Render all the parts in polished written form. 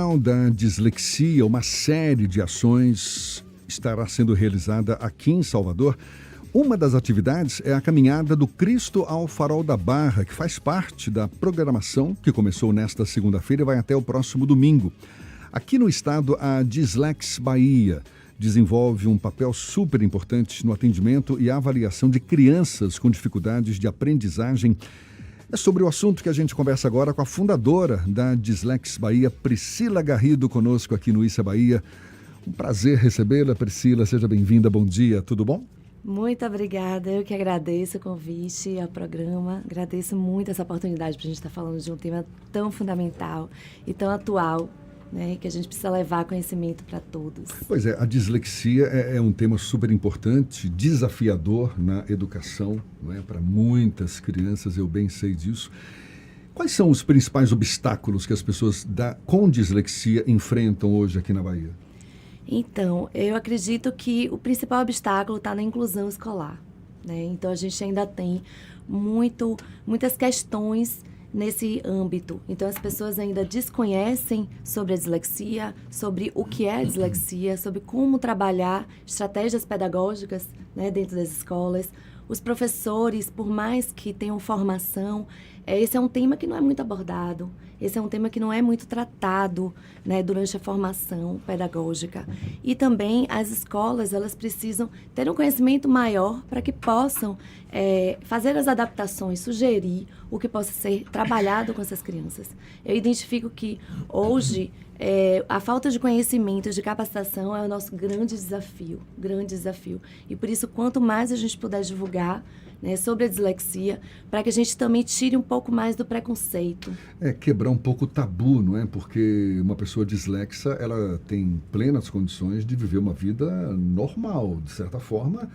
Mundial da Dislexia, uma série de ações estará sendo realizada aqui em Salvador. Uma das atividades é a caminhada do Cristo ao Farol da Barra, que faz parte da programação que começou nesta segunda-feira e vai até o próximo domingo. Aqui no estado, a Dislex Bahia desenvolve um papel super importante no atendimento e avaliação de crianças com dificuldades de aprendizagem. É sobre o assunto que a gente conversa agora com a fundadora da Dislex Bahia, Priscila Garrido, conosco aqui no Issa Bahia. Um prazer recebê-la, Priscila. Seja bem-vinda. Bom dia. Tudo bom? Muito obrigada. Eu que agradeço o convite ao programa. Agradeço muito essa oportunidade para a gente estar falando de um tema tão fundamental e tão atual, né, que a gente precisa levar conhecimento para todos. Pois é, a dislexia é um tema super importante, desafiador na educação, não é? Para muitas crianças, eu bem sei disso. Quais são os principais obstáculos que as pessoas com dislexia enfrentam hoje aqui na Bahia? Então, eu acredito que o principal obstáculo está na inclusão escolar, né? Então, a gente ainda tem muitas questões nesse âmbito. Então, as pessoas ainda desconhecem sobre a dislexia, sobre o que é a dislexia, sobre como trabalhar estratégias pedagógicas, né, dentro das escolas. Os professores, por mais que tenham formação, esse é um tema que não é muito abordado, esse é um tema que não é muito tratado, né, durante a formação pedagógica. E também as escolas, elas precisam ter um conhecimento maior para que possam fazer as adaptações, sugerir o que possa ser trabalhado com essas crianças. Eu identifico que hoje a falta de conhecimento, de capacitação é o nosso grande desafio. E por isso, quanto mais a gente puder divulgar, né, sobre a dislexia, para que a gente também tire um pouco mais do preconceito. Quebrar um pouco o tabu, não é? Porque uma pessoa dislexa, ela tem plenas condições de viver uma vida normal, de certa forma.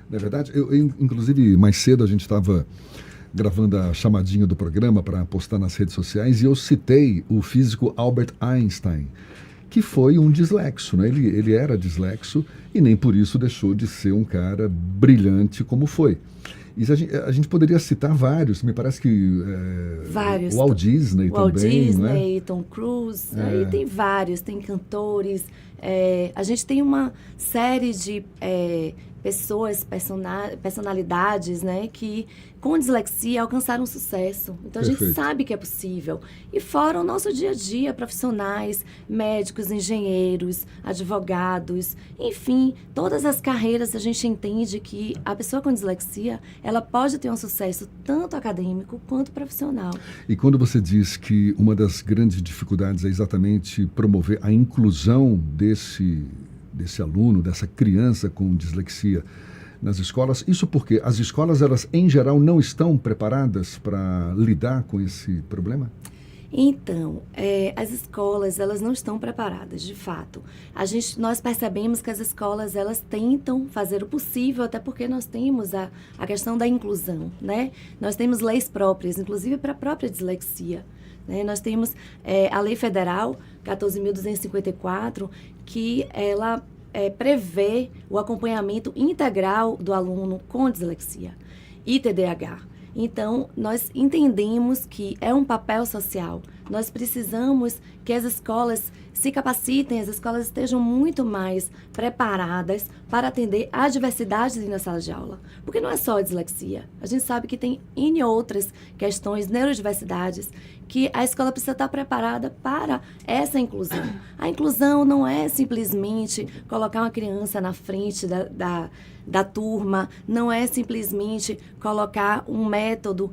Na verdade, inclusive, mais cedo a gente estava gravando a chamadinha do programa para postar nas redes sociais e eu citei o físico Albert Einstein, que foi um dislexo, né? Ele era dislexo e nem por isso deixou de ser um cara brilhante como foi. E a gente poderia citar vários, me parece que vários. O Walt Disney também, Walt Disney, não é? Tom Cruise, aí tem vários, tem cantores. A gente tem uma série de pessoas, personalidades, né, que com dislexia alcançaram sucesso. Então, a gente sabe que é possível. E fora o nosso dia a dia, profissionais, médicos, engenheiros, advogados, enfim, todas as carreiras a gente entende que a pessoa com dislexia, ela pode ter um sucesso tanto acadêmico quanto profissional. E quando você diz que uma das grandes dificuldades é exatamente promover a inclusão desse aluno, dessa criança com dislexia nas escolas, isso porque as escolas, elas em geral não estão preparadas para lidar com esse problema? Então, as escolas, elas não estão preparadas, de fato. Nós percebemos que as escolas, elas tentam fazer o possível, até porque nós temos a questão da inclusão, né? Nós temos leis próprias, inclusive para a própria dislexia, né? Nós temos a Lei Federal 14.254, que ela prevê o acompanhamento integral do aluno com dislexia e TDAH. Então, nós entendemos que é um papel social. Nós precisamos que as escolas se capacitem, as escolas estejam muito mais preparadas para atender a diversidade na sala de aula. Porque não é só a dislexia. A gente sabe que tem N outras questões, neurodiversidades, que a escola precisa estar preparada para essa inclusão. A inclusão não é simplesmente colocar uma criança na frente da turma, não é simplesmente colocar um método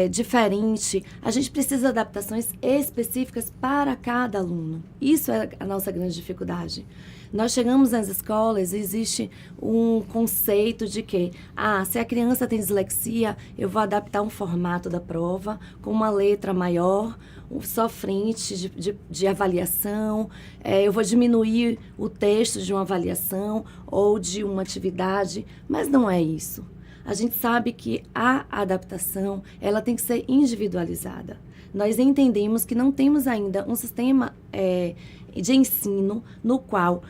diferente. A gente precisa de adaptações específicas para cada aluno. Isso é a nossa grande dificuldade. Nós chegamos nas escolas e existe um conceito de que, se a criança tem dislexia, eu vou adaptar um formato da prova com uma letra maior, só frente de avaliação, eu vou diminuir o texto de uma avaliação ou de uma atividade, mas não é isso. A gente sabe que a adaptação, ela tem que ser individualizada. Nós entendemos que não temos ainda um sistema de ensino no qual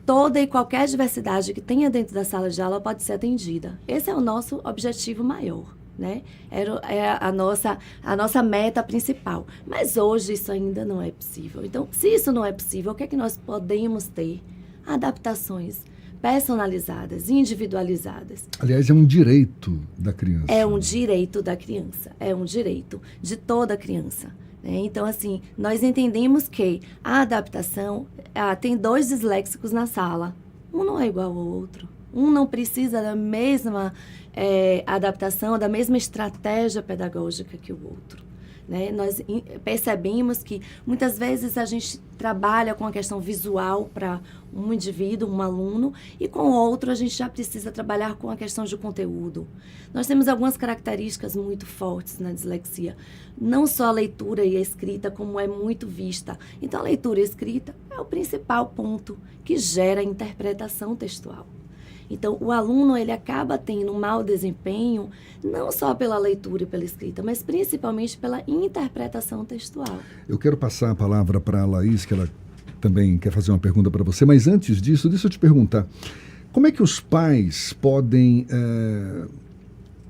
toda e qualquer diversidade que tenha dentro da sala de aula pode ser atendida. Esse é o nosso objetivo maior. né? É a nossa meta principal. Mas hoje isso ainda não é possível. Então, se isso não é possível, o que é que nós podemos ter? Adaptações personalizadas, individualizadas. Aliás, é um direito da criança. É um direito da criança, é um direito de toda criança. Né? Então, assim, nós entendemos que a adaptação, tem 2 disléxicos na sala, um não é igual ao outro, um não precisa da mesma adaptação, da mesma estratégia pedagógica que o outro. Né? Nós percebemos que muitas vezes a gente trabalha com a questão visual para um indivíduo, um aluno, e com o outro a gente já precisa trabalhar com a questão de conteúdo. Nós temos algumas características muito fortes na dislexia, não só a leitura e a escrita, como é muito vista. Então, a leitura e a escrita é o principal ponto que gera a interpretação textual. Então, o aluno ele acaba tendo um mau desempenho, não só pela leitura e pela escrita, mas principalmente pela interpretação textual. Eu quero passar a palavra para a Laís, que ela também quer fazer uma pergunta para você, mas antes disso, deixa eu te perguntar, como é que os pais podem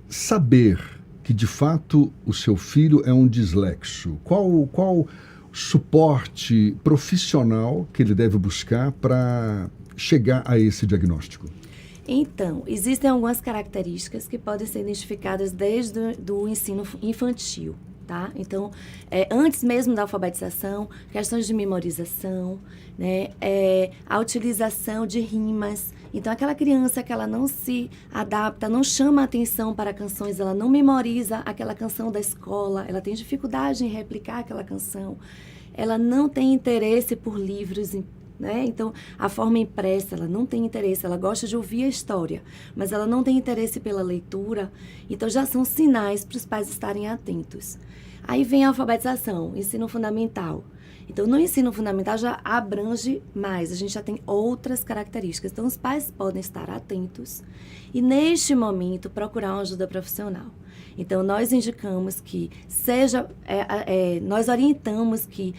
saber que, de fato, o seu filho é um dislexo? Qual suporte profissional que ele deve buscar para chegar a esse diagnóstico? Então, existem algumas características que podem ser identificadas desde o ensino infantil, tá? Então, antes mesmo da alfabetização, questões de memorização, né? A utilização de rimas. Então, aquela criança que ela não se adapta, não chama atenção para canções, ela não memoriza aquela canção da escola, ela tem dificuldade em replicar aquela canção, ela não tem interesse por livros, né? Então, a forma impressa, ela não tem interesse, ela gosta de ouvir a história, mas ela não tem interesse pela leitura, então já são sinais para os pais estarem atentos. Aí vem a alfabetização, ensino fundamental. Então, no ensino fundamental já abrange mais, a gente já tem outras características. Então, os pais podem estar atentos e, neste momento, procurar uma ajuda profissional. Então, nós indicamos que nós orientamos que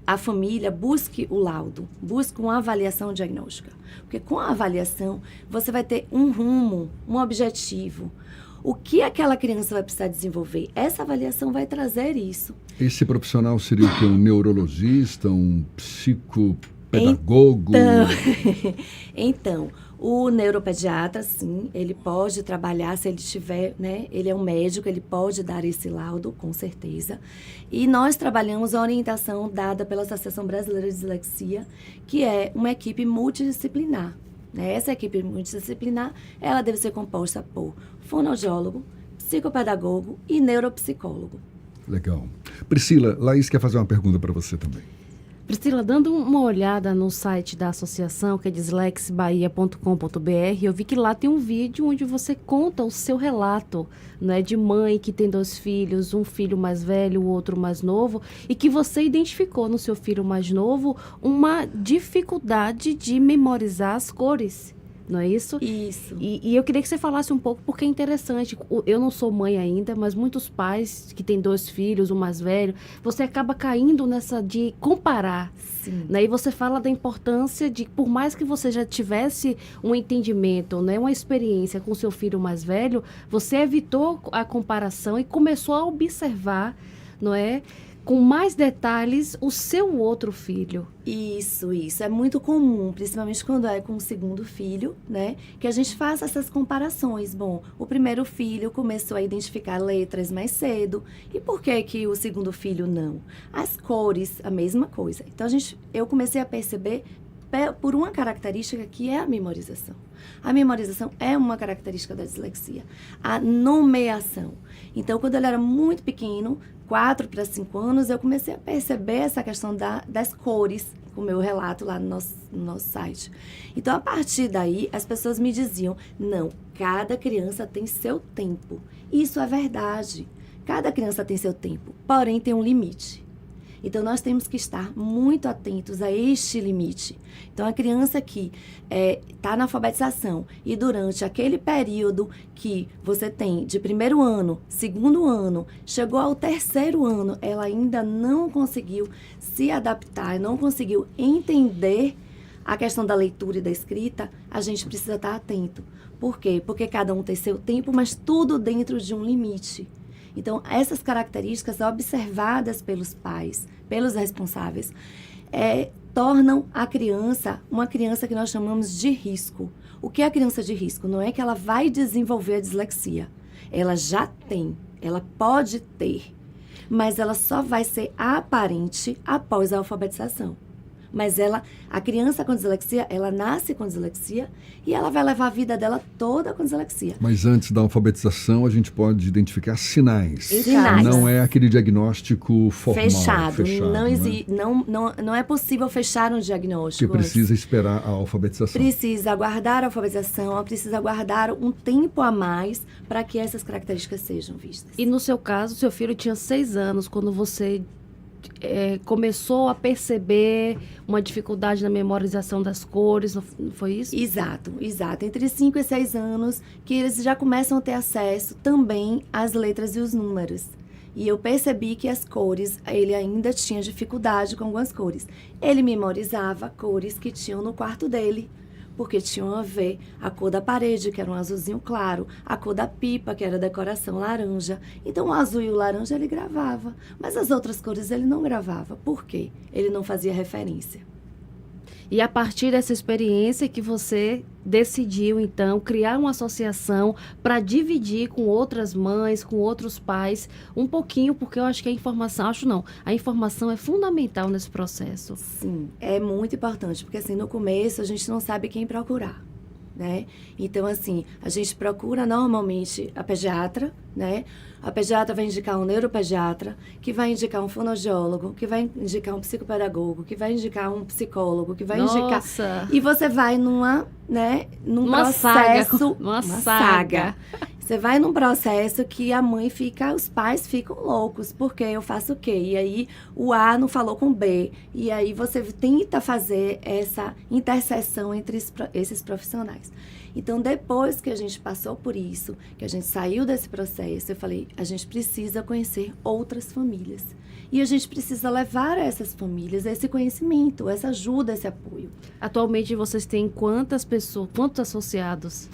a família busque o laudo, busque uma avaliação diagnóstica. Porque com a avaliação, você vai ter um rumo, um objetivo. O que aquela criança vai precisar desenvolver? Essa avaliação vai trazer isso. Esse profissional seria o quê? Um neurologista, um psicopedagogo? Então, o neuropediatra, sim, ele pode trabalhar, se ele tiver, né? Ele é um médico, ele pode dar esse laudo, com certeza. E nós trabalhamos a orientação dada pela Associação Brasileira de Dislexia, que é uma equipe multidisciplinar. Né? Essa equipe multidisciplinar, ela deve ser composta por fonoaudiólogo, psicopedagogo e neuropsicólogo. Legal. Priscila, Laís quer fazer uma pergunta para você também. Priscila, dando uma olhada no site da associação, que é dislexbahia.com.br, eu vi que lá tem um vídeo onde você conta o seu relato, né, de mãe que tem 2 filhos, um filho mais velho, o outro mais novo, e que você identificou no seu filho mais novo uma dificuldade de memorizar as cores. Não é isso? Isso. E eu queria que você falasse um pouco, porque é interessante. Eu não sou mãe ainda, mas muitos pais que têm 2 filhos, um mais velho, você acaba caindo nessa de comparar. Sim. Né? E você fala da importância de, por mais que você já tivesse um entendimento, né, uma experiência com seu filho mais velho, você evitou a comparação e começou a observar, não é, com mais detalhes, o seu outro filho. Isso. É muito comum, principalmente quando é com o segundo filho, né? Que a gente faça essas comparações. Bom, o primeiro filho começou a identificar letras mais cedo. E por que o segundo filho não? As cores, a mesma coisa. Então, eu comecei a perceber por uma característica que é a memorização. A memorização é uma característica da dislexia. A nomeação. Então, quando ele era muito pequeno, 4 para 5 anos, eu comecei a perceber essa questão das cores, com o meu relato lá no nosso site. Então, a partir daí, as pessoas me diziam, não, cada criança tem seu tempo. Isso é verdade. Cada criança tem seu tempo, porém tem um limite. Então, nós temos que estar muito atentos a este limite. Então, a criança que está na alfabetização e durante aquele período que você tem de 1º ano, 2º ano, chegou ao 3º ano, ela ainda não conseguiu se adaptar, não conseguiu entender A questão da leitura e da escrita, a gente precisa estar atento. Por quê? Porque cada um tem seu tempo, mas tudo dentro de um limite. Então, essas características observadas pelos pais, pelos responsáveis, tornam a criança uma criança que nós chamamos de risco. O que é a criança de risco? Não é que ela vai desenvolver a dislexia. Ela já tem, ela pode ter, mas ela só vai ser aparente após a alfabetização. Mas a criança com dislexia, ela nasce com dislexia e ela vai levar a vida dela toda com dislexia. Mas antes da alfabetização, a gente pode identificar sinais. Sinais. Não é aquele diagnóstico formal. Fechado. Né? Não é possível fechar um diagnóstico. Porque precisa esperar a alfabetização. Precisa aguardar a alfabetização, precisa aguardar um tempo a mais para que essas características sejam vistas. E no seu caso, seu filho tinha 6 anos quando você começou a perceber uma dificuldade na memorização das cores, não foi isso? Exato. Entre 5 e 6 anos, que eles já começam a ter acesso também às letras e os números. E eu percebi que as cores, ele ainda tinha dificuldade com algumas cores. Ele memorizava cores que tinham no quarto dele, porque tinham a ver a cor da parede, que era um azulzinho claro, a cor da pipa, que era decoração laranja. Então, o azul e o laranja ele gravava, mas as outras cores ele não gravava. Por quê? Ele não fazia referência. E a partir dessa experiência que você decidiu, então, criar uma associação para dividir com outras mães, com outros pais, um pouquinho, porque eu acho que a informação é fundamental nesse processo. Sim, é muito importante, porque assim, no começo a gente não sabe quem procurar, né? Então, assim, a gente procura normalmente a pediatra, né? A pediatra vai indicar um neuropediatra, que vai indicar um fonoaudiólogo, que vai indicar um psicopedagogo, que vai indicar um psicólogo, que vai indicar... E você vai num processo... Uma saga. Você vai num processo que os pais ficam loucos, porque eu faço o quê? E aí o A não falou com o B. E aí você tenta fazer essa interseção entre esses profissionais. Então, depois que a gente passou por isso, que a gente saiu desse processo, eu falei, a gente precisa conhecer outras famílias. E a gente precisa levar a essas famílias esse conhecimento, essa ajuda, esse apoio. Atualmente, vocês têm quantos associados?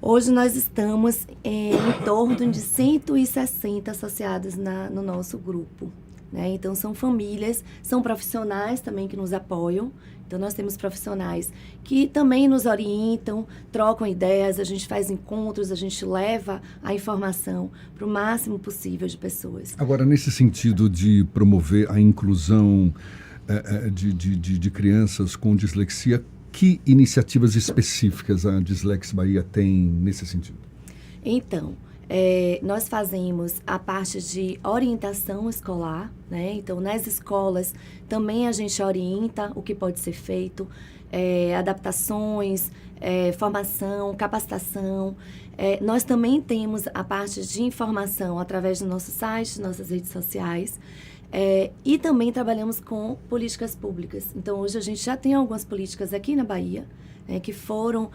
Hoje nós estamos em torno de 160 associados no nosso grupo, né? Então, são famílias, são profissionais também que nos apoiam. Então, nós temos profissionais que também nos orientam, trocam ideias, a gente faz encontros, a gente leva a informação para o máximo possível de pessoas. Agora, nesse sentido de promover a inclusão de crianças com dislexia, que iniciativas específicas a Dislex Bahia tem nesse sentido? Então, nós fazemos a parte de orientação escolar, né? Então, nas escolas também a gente orienta o que pode ser feito, adaptações, formação, capacitação. Nós também temos a parte de informação através do nosso site, nossas redes sociais. E também trabalhamos com políticas públicas. Então, hoje a gente já tem algumas políticas aqui na Bahia, que foram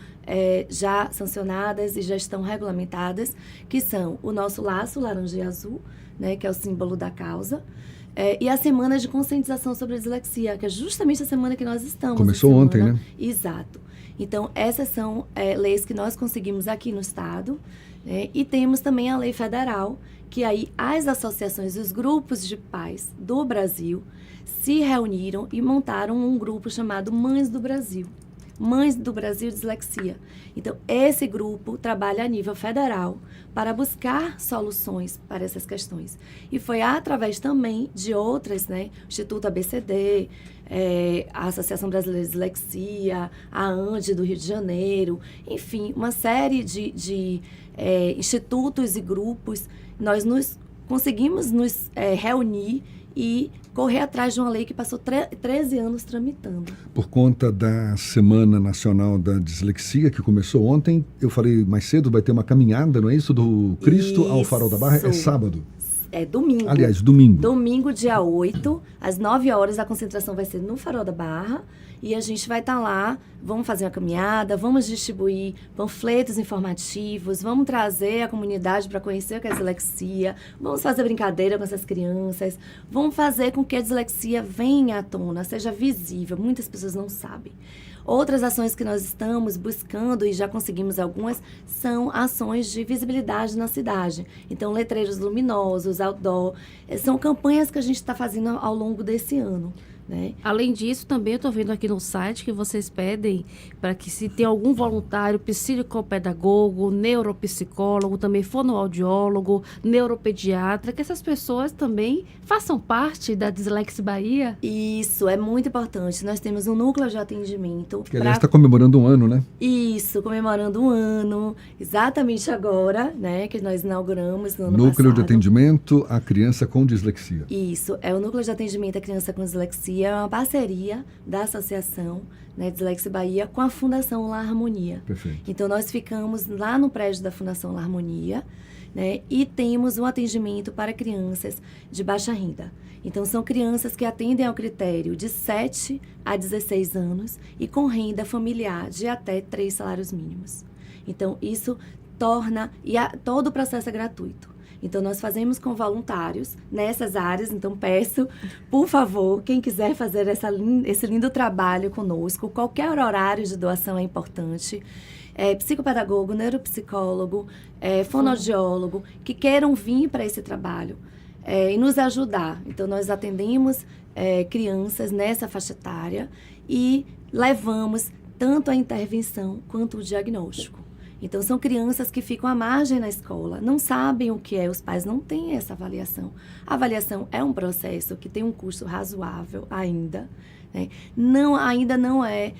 já sancionadas e já estão regulamentadas, que são o nosso laço laranja e azul, né, que é o símbolo da causa, e a semana de conscientização sobre a dislexia, que é justamente a semana que nós estamos. Começou ontem, né? Exato. Então, essas são leis que nós conseguimos aqui no Estado, né? E temos também a lei federal, que aí as associações, os grupos de pais do Brasil se reuniram e montaram um grupo chamado Mães do Brasil. Mães do Brasil Dislexia. Então, esse grupo trabalha a nível federal para buscar soluções para essas questões. E foi através também de outras, né? O Instituto ABCD, a Associação Brasileira de Dislexia, a ANDE do Rio de Janeiro, enfim, uma série de institutos e grupos. Nós conseguimos nos reunir e correr atrás de uma lei que passou 13 anos tramitando. Por conta da Semana Nacional da Dislexia, que começou ontem, eu falei mais cedo, vai ter uma caminhada, não é isso? Do Cristo ao Farol da Barra, é sábado. domingo. Aliás, domingo. Domingo, dia 8, às 9 horas, a concentração vai ser no Farol da Barra. E a gente vai estar lá, vamos fazer uma caminhada, vamos distribuir panfletos informativos, vamos trazer a comunidade para conhecer o que é dislexia, vamos fazer brincadeira com essas crianças, vamos fazer com que a dislexia venha à tona, seja visível. Muitas pessoas não sabem. Outras ações que nós estamos buscando, e já conseguimos algumas, são ações de visibilidade na cidade. Então, letreiros luminosos, outdoor, são campanhas que a gente está fazendo ao longo desse ano. Né? Além disso, também eu estou vendo aqui no site que vocês pedem para que, se tem algum voluntário, psicopedagogo, neuropsicólogo, também fonoaudiólogo, neuropediatra, que essas pessoas também façam parte da Dislexia Bahia. Isso, é muito importante. Nós temos um núcleo de atendimento. Que, aliás, está comemorando um ano, né? Isso, comemorando um ano, exatamente agora, né, que nós inauguramos no ano Núcleo passado. de atendimento à criança com dislexia. Isso, é o Núcleo de Atendimento à Criança com Dislexia, é uma parceria da Associação, né, Dislexia Bahia com a Fundação La Harmonia. Perfeito. Então, nós ficamos lá no prédio da Fundação La Harmonia, né, e temos um atendimento para crianças de baixa renda. Então, são crianças que atendem ao critério de 7 a 16 anos e com renda familiar de até 3 salários mínimos. Então, isso torna... todo o processo é gratuito. Então, nós fazemos com voluntários nessas áreas. Então, peço, por favor, quem quiser fazer esse lindo trabalho conosco, qualquer horário de doação é importante. Psicopedagogo, neuropsicólogo, fonoaudiólogo, que queiram vir para esse trabalho e nos ajudar. Então, nós atendemos crianças nessa faixa etária e levamos tanto a intervenção quanto o diagnóstico. Então, são crianças que ficam à margem na escola, não sabem o que é, os pais não têm essa avaliação. A avaliação é um processo que tem um custo razoável ainda, né? Ainda não é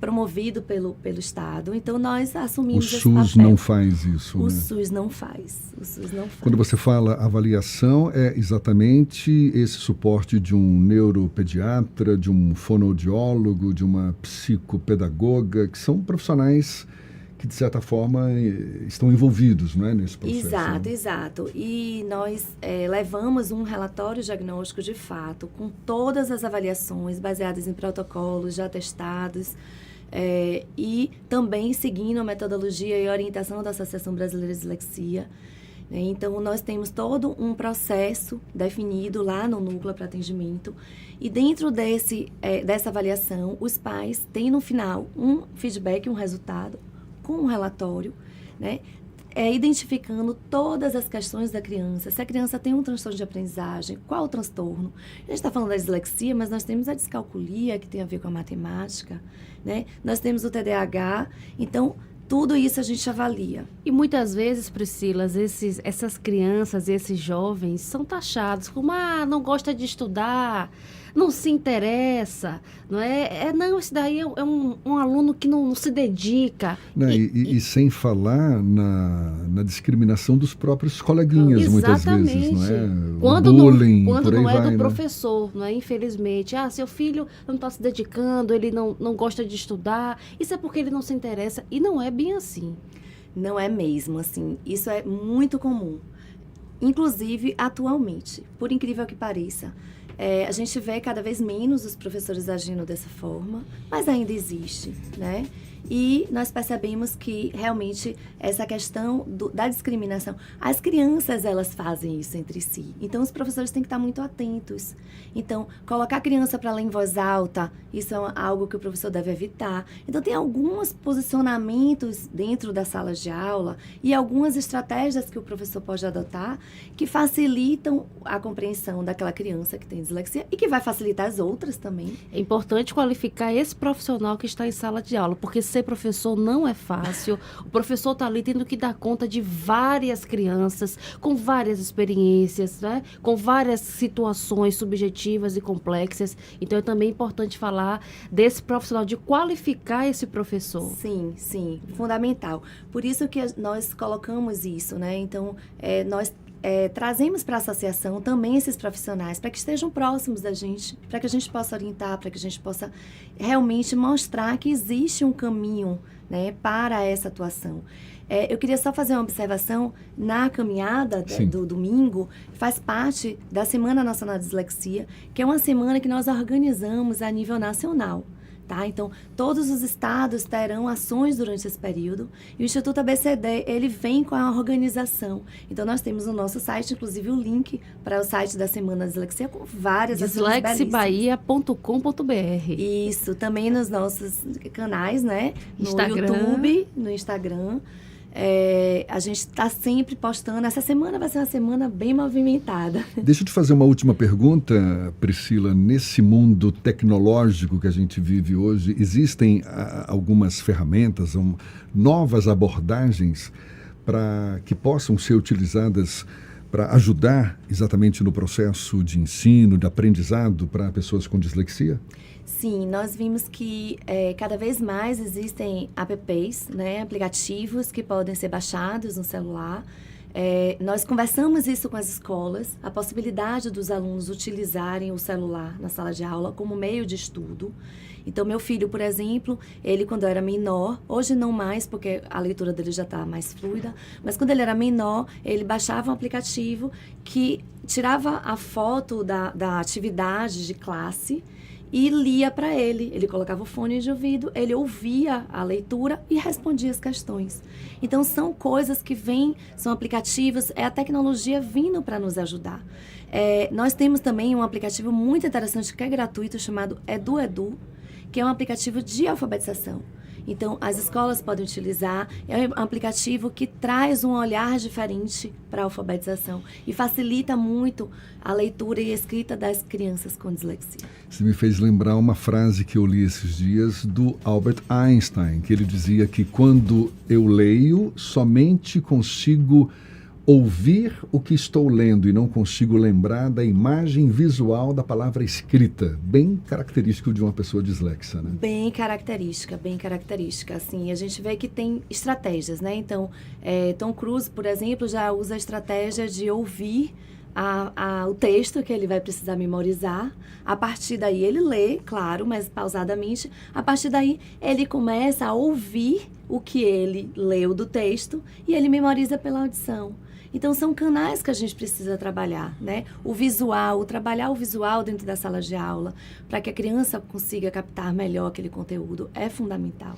promovido pelo Estado, então nós assumimos esse papel. O SUS não faz isso, O né? SUS não faz. Quando você fala avaliação, é exatamente esse suporte de um neuropediatra, de um fonoaudiólogo, de uma psicopedagoga, que são profissionais que, de certa forma, estão envolvidos, não é, nesse processo. Exato, né? exato. E nós levamos um relatório diagnóstico de fato, com todas as avaliações baseadas em protocolos já testados, e também seguindo a metodologia e orientação da Associação Brasileira de Dislexia. Então, nós temos todo um processo definido lá no núcleo para atendimento. E dentro dessa avaliação, os pais têm no final um feedback, um resultado, com um relatório, né, identificando todas as questões da criança. Se a criança tem um transtorno de aprendizagem, qual o transtorno? A gente está falando da dislexia, mas nós temos a descalculia, que tem a ver com a matemática, né? Nós temos o TDAH, então... tudo isso a gente avalia. E muitas vezes, Priscila, essas crianças, esses jovens são taxados como, não gosta de estudar, não se interessa, não é? Não, esse daí é um aluno que não se dedica. E sem falar na discriminação dos próprios coleguinhas, muitas vezes, não é? Quando bullying, quando não é do né? professor, não é? Infelizmente. Seu filho não está se dedicando, ele não gosta de estudar, isso é porque ele não se interessa, e não é bem assim. Não é mesmo, assim. Isso é muito comum. Inclusive, atualmente, por incrível que pareça, a gente vê cada vez menos os professores agindo dessa forma, mas ainda existe, né? E nós percebemos que, realmente, essa questão da discriminação, as crianças, elas fazem isso entre si. Então, os professores têm que estar muito atentos. Então, colocar a criança para ler em voz alta, isso é algo que o professor deve evitar. Então, tem alguns posicionamentos dentro da sala de aula e algumas estratégias que o professor pode adotar que facilitam a compreensão daquela criança que tem dislexia e que vai facilitar as outras também. É importante qualificar esse profissional que está em sala de aula, porque ser professor não é fácil. O professor está ali tendo que dar conta de várias crianças, com várias experiências, né? Com várias situações subjetivas e complexas. Então, é também importante falar desse profissional, de qualificar esse professor. Sim, sim, fundamental. Por isso que nós colocamos isso, né? Então, nós trazemos para a associação também esses profissionais para que estejam próximos da gente, para que a gente possa orientar, para que a gente possa realmente mostrar que existe um caminho, né, para essa atuação. Eu queria só fazer uma observação na caminhada do domingo, faz parte da Semana Nacional da Dislexia, que é uma semana que nós organizamos a nível nacional. Tá? Então, todos os estados terão ações durante esse período e o Instituto ABCD, ele vem com a organização. Então, nós temos no nosso site, inclusive, o link para o site da Semana da Dislexia com várias ações belíssimas. Dislexiebahia.com.br. Isso, também nos nossos canais, né? No Instagram. YouTube, no Instagram. A gente está sempre postando. Essa semana vai ser uma semana bem movimentada. Deixa eu te fazer uma última pergunta, Priscila. Nesse mundo tecnológico que a gente vive hoje, existem algumas ferramentas, novas abordagens para que possam ser utilizadas para ajudar exatamente no processo de ensino, de aprendizado para pessoas com dislexia? Sim, nós vimos que cada vez mais existem apps, né, aplicativos que podem ser baixados no celular. Nós conversamos isso com as escolas, a possibilidade dos alunos utilizarem o celular na sala de aula como meio de estudo. Então, meu filho, por exemplo, ele quando era menor, hoje não mais, porque a leitura dele já está mais fluida, mas quando ele era menor, ele baixava um aplicativo que tirava a foto da atividade de classe e lia para ele. Ele colocava o fone de ouvido, ele ouvia a leitura e respondia as questões. Então, são coisas que vêm, são aplicativos, é a tecnologia vindo para nos ajudar. Nós temos também um aplicativo muito interessante que é gratuito, chamado EduEdu, que é um aplicativo de alfabetização. Então, as escolas podem utilizar, é um aplicativo que traz um olhar diferente para a alfabetização e facilita muito a leitura e a escrita das crianças com dislexia. Você me fez lembrar uma frase que eu li esses dias do Albert Einstein, que ele dizia que quando eu leio, somente consigo ouvir o que estou lendo e não consigo lembrar da imagem visual da palavra escrita. Bem característico de uma pessoa dislexa, né? Bem característica. Assim, a gente vê que tem estratégias, né? Então, Tom Cruise, por exemplo, já usa a estratégia de ouvir o texto que ele vai precisar memorizar. A partir daí ele lê, claro, mas pausadamente. A partir daí ele começa a ouvir o que ele leu do texto e ele memoriza pela audição. Então, são canais que a gente precisa trabalhar, né? O visual, trabalhar o visual dentro da sala de aula, para que a criança consiga captar melhor aquele conteúdo, é fundamental.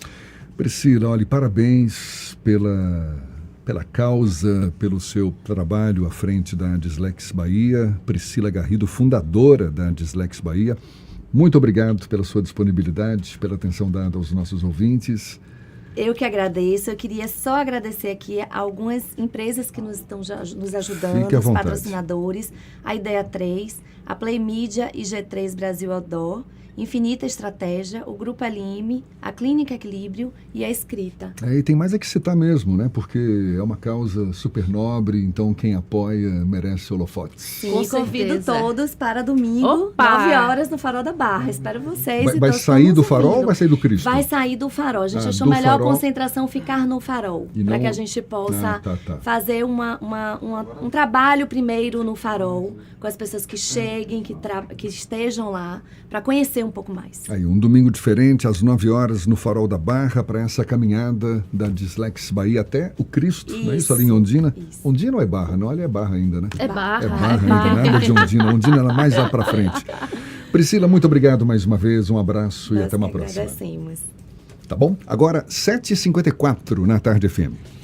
Priscila, olha, parabéns pela causa, pelo seu trabalho à frente da Dislex Bahia. Priscila Garrido, fundadora da Dislex Bahia. Muito obrigado pela sua disponibilidade, pela atenção dada aos nossos ouvintes. Eu que agradeço. Eu queria só agradecer aqui a algumas empresas que nos estão nos ajudando, os patrocinadores, a Ideia 3, a Play Media e G3 Brasil Outdoor, Infinita Estratégia, o Grupo LM, a Clínica Equilíbrio e a Escrita. E tem mais é que citar mesmo, né? Porque é uma causa super nobre, então quem apoia merece holofotes. Sim, convido todos para domingo, 9 horas no Farol da Barra. Espero vocês. Vai sair do Farol ou vai sair do Cristo? Vai sair do Farol. A gente achou melhor a concentração ficar no Farol, para que a gente possa fazer um trabalho primeiro no Farol, com as pessoas que cheguem, que estejam lá, para conhecer um pouco mais. Aí, um domingo diferente, às 9 horas, no Farol da Barra, para essa caminhada da Dislex Bahia até o Cristo, não é isso? Ali em Ondina? Isso. Ondina ou é Barra? Não, ali é Barra ainda, né? É Barra. É Barra, nada de Ondina. Ondina era mais lá para frente. Priscila, muito obrigado mais uma vez, um abraço e até uma próxima. Agradecemos. Tá bom? Agora, 7h54 na Tarde FM.